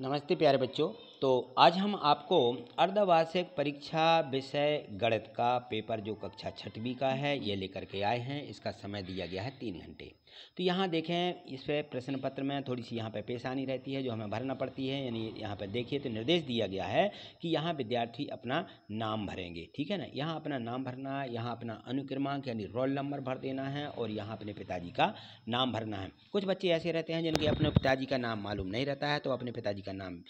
नमस्ते प्यारे बच्चों। तो आज हम आपको अर्धवार्षिक परीक्षा विषय गणित का पेपर जो कक्षा छठवीं का है ये लेकर के आए हैं। इसका समय दिया गया है 3 घंटे। तो यहाँ देखें, इस पे प्रश्न पत्र में थोड़ी सी यहाँ पे पेशानी रहती है जो हमें भरना पड़ती है। यानी यहाँ पे देखिए तो निर्देश दिया गया है कि यहाँ विद्यार्थी अपना नाम भरेंगे, ठीक है ना। यहाँ अपना नाम भरना, यहाँ अपना अनुक्रमांक यानी रोल नंबर भर देना है और यहाँ अपने पिताजी का नाम भरना है। कुछ बच्चे ऐसे रहते हैं जिनके अपने पिताजी का नाम मालूम नहीं रहता है, तो अपने पिताजी का नाम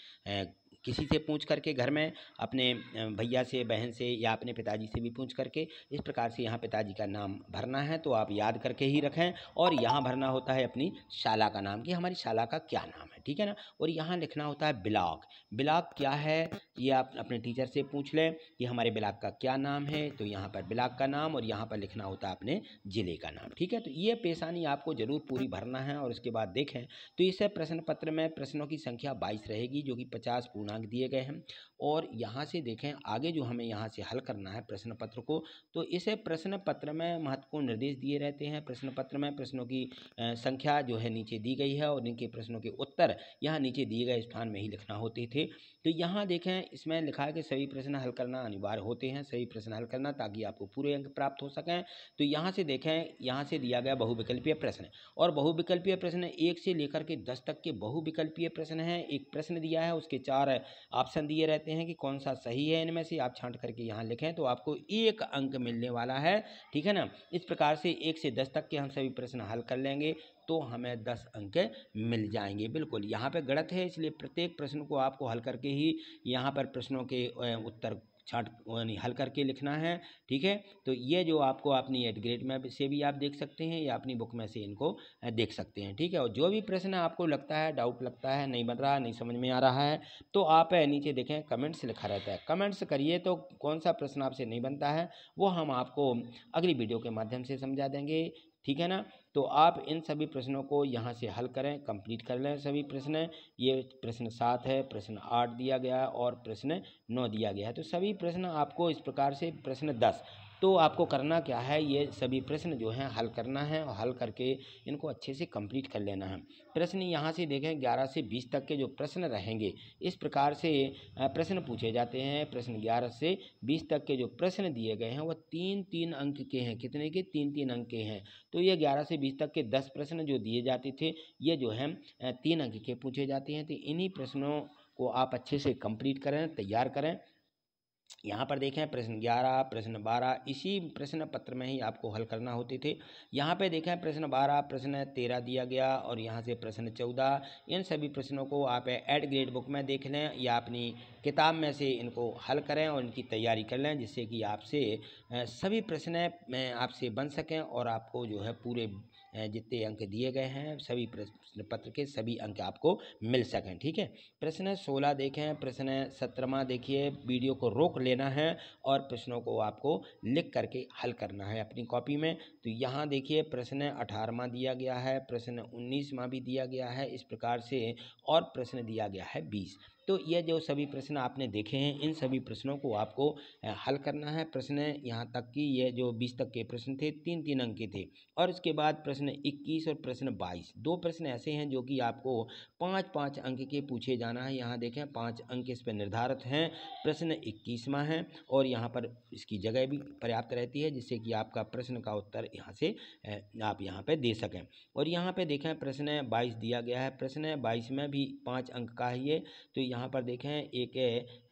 किसी से पूछ करके घर में अपने भैया से, बहन से या अपने पिताजी से भी पूछ करके इस प्रकार से यहाँ पिताजी का नाम भरना है। तो आप याद करके ही रखें। और यहाँ भरना होता है अपनी शाला का नाम कि हमारी शाला का क्या नाम है, ठीक है ना। और यहाँ लिखना होता है ब्लॉक। ब्लॉक क्या है ये आप अपने टीचर से पूछ लें कि हमारे ब्लॉक का क्या नाम है। तो यहाँ पर ब्लॉक का नाम और यहाँ पर लिखना होता है अपने ज़िले का नाम, ठीक है। तो ये पेशानी आपको ज़रूर पूरी भरना है। और उसके बाद देखें तो इस प्रश्न पत्र में प्रश्नों की संख्या 22 रहेगी जो कि 50 पूर्णांक दिए गए हैं। और यहाँ से देखें आगे जो हमें यहाँ से हल करना है प्रश्न पत्र को, तो इस प्रश्न पत्र में महत्वपूर्ण निर्देश दिए रहते हैं। प्रश्न पत्र में प्रश्नों की संख्या जो है नीचे दी गई है और इनके प्रश्नों के उत्तर यहाँ नीचे दिए गए स्थान में ही लिखना होते थे। तो यहाँ देखें इसमें लिखा है कि सभी प्रश्न हल करना अनिवार्य होते हैं, सभी प्रश्न हल करना ताकि आपको पूरे अंक प्राप्त हो सकें। तो यहाँ से देखें, यहाँ से दिया गया बहुविकल्पीय प्रश्न, और बहुविकल्पीय प्रश्न 1 से लेकर के 10 तक के बहुविकल्पीय प्रश्न हैं। एक प्रश्न दिया है, उसके 4 ऑप्शन दिए रहते हैं कि कौन सा सही है इनमें से। आप छांट करके यहाँ लिखें तो आपको 1 अंक मिलने वाला है, ठीक है ना। इस प्रकार से 1 से 10 तक के हम सभी प्रश्न हल कर लेंगे तो हमें 10 अंक मिल जाएंगे। बिल्कुल यहाँ पे गणित है, इसलिए प्रत्येक प्रश्न को आपको हल करके ही यहाँ पर प्रश्नों के उत्तर छाट यानी हल करके लिखना है, ठीक है। तो ये जो आपको अपनी 8 ग्रेड में से भी आप देख सकते हैं या अपनी बुक में से इनको देख सकते हैं, ठीक है। और जो भी प्रश्न आपको लगता है, डाउट लगता है, नहीं बन रहा, नहीं समझ में आ रहा है, तो आप नीचे देखें कमेंट्स लिखा रहता है, कमेंट्स करिए। तो कौन सा प्रश्न आपसे नहीं बनता है वो हम आपको अगली वीडियो के माध्यम से समझा देंगे, ठीक है ना। तो आप इन सभी प्रश्नों को यहाँ से हल करें, कंप्लीट कर लें सभी प्रश्न। ये प्रश्न 7 है, प्रश्न 8 दिया गया और प्रश्न 9 दिया गया है। तो सभी प्रश्न आपको इस प्रकार से प्रश्न 10, तो आपको करना क्या है, ये सभी प्रश्न जो हैं हल करना है और हल करके इनको अच्छे से कंप्लीट कर लेना है। प्रश्न यहाँ से देखें 11 से 20 तक के जो प्रश्न रहेंगे इस प्रकार से प्रश्न पूछे जाते हैं। प्रश्न 11 से 20 तक के जो प्रश्न दिए गए हैं वो 3-3 अंक के हैं। कितने के? 3-3 अंक के हैं। तो ये 11 से 20 तक के 10 प्रश्न जो दिए जाते थे ये जो हैं 3 अंक के पूछे जाते हैं। तो इन्हीं प्रश्नों को आप अच्छे से कंप्लीट करें, तैयार करें। यहाँ पर देखें प्रश्न 11, प्रश्न 12 इसी प्रश्न पत्र में ही आपको हल करना होते थे। यहाँ पे देखें प्रश्न 12, प्रश्न 13 दिया गया और यहाँ से प्रश्न 14। इन सभी प्रश्नों को आप 8 ग्रेड बुक में देख लें या अपनी किताब में से इनको हल करें और इनकी तैयारी कर लें, जिससे कि आपसे सभी प्रश्न आपसे बन सकें और आपको जो है पूरे जितने अंक दिए गए हैं सभी प्रश्न पत्र के सभी अंक आपको मिल सकें, ठीक है। प्रश्न 16 देखें, प्रश्न 17वां देखिए। वीडियो को रोक लेना है और प्रश्नों को आपको लिख करके हल करना है अपनी कॉपी में। तो यहाँ देखिए प्रश्न 18वां दिया गया है, प्रश्न 19वां भी दिया गया है इस प्रकार से, और प्रश्न दिया गया है 20। तो ये जो सभी प्रश्न आपने देखे हैं इन सभी प्रश्नों को आपको हल करना है। प्रश्न यहाँ तक कि ये जो 20 तक के प्रश्न थे 3-3 अंक के थे। और इसके बाद प्रश्न 21 और प्रश्न 22, 2 प्रश्न ऐसे हैं जो कि आपको 5-5 अंक के पूछे जाना है। यहाँ देखें 5 अंक इस पर निर्धारित हैं। प्रश्न 21वां है और यहाँ पर इसकी जगह भी पर्याप्त रहती है जिससे कि आपका प्रश्न का उत्तर यहाँ से आप यहाँ पर दे सकें। और यहाँ पर देखें प्रश्न 22 दिया गया है, प्रश्न 22 में भी 5 अंक का है ये। तो यहाँ पर देखें एक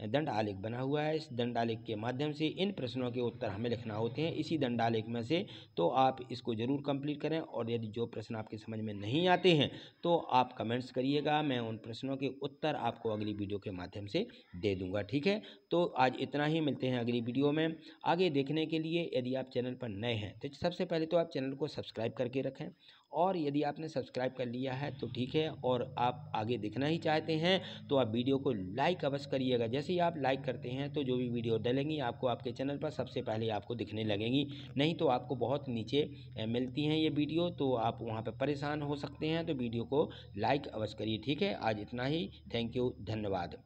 दंड आलेख बना हुआ है, इस दंड आलेख के माध्यम से इन प्रश्नों के उत्तर हमें लिखना होते हैं इसी दंड आलेख में से। तो आप इसको ज़रूर कंप्लीट करें और यदि जो प्रश्न आपके समझ में नहीं आते हैं तो आप कमेंट्स करिएगा, मैं उन प्रश्नों के उत्तर आपको अगली वीडियो के माध्यम से दे दूँगा, ठीक है। तो आज इतना ही, मिलते हैं अगली वीडियो में। आगे देखने के लिए यदि आप चैनल पर नए हैं तो सबसे पहले तो आप चैनल को सब्सक्राइब करके रखें, और यदि आपने सब्सक्राइब कर लिया है तो ठीक है, और आप आगे देखना ही चाहते हैं तो आप वीडियो को लाइक अवश्य करिएगा। जैसे ही आप लाइक करते हैं तो जो भी वीडियो डलेंगी आपको आपके चैनल पर सबसे पहले आपको दिखने लगेंगी, नहीं तो आपको बहुत नीचे मिलती हैं ये वीडियो, तो आप वहाँ पर परेशान हो सकते हैं। तो वीडियो को लाइक अवश्य करिए, ठीक है। आज इतना ही, थैंक यू, धन्यवाद।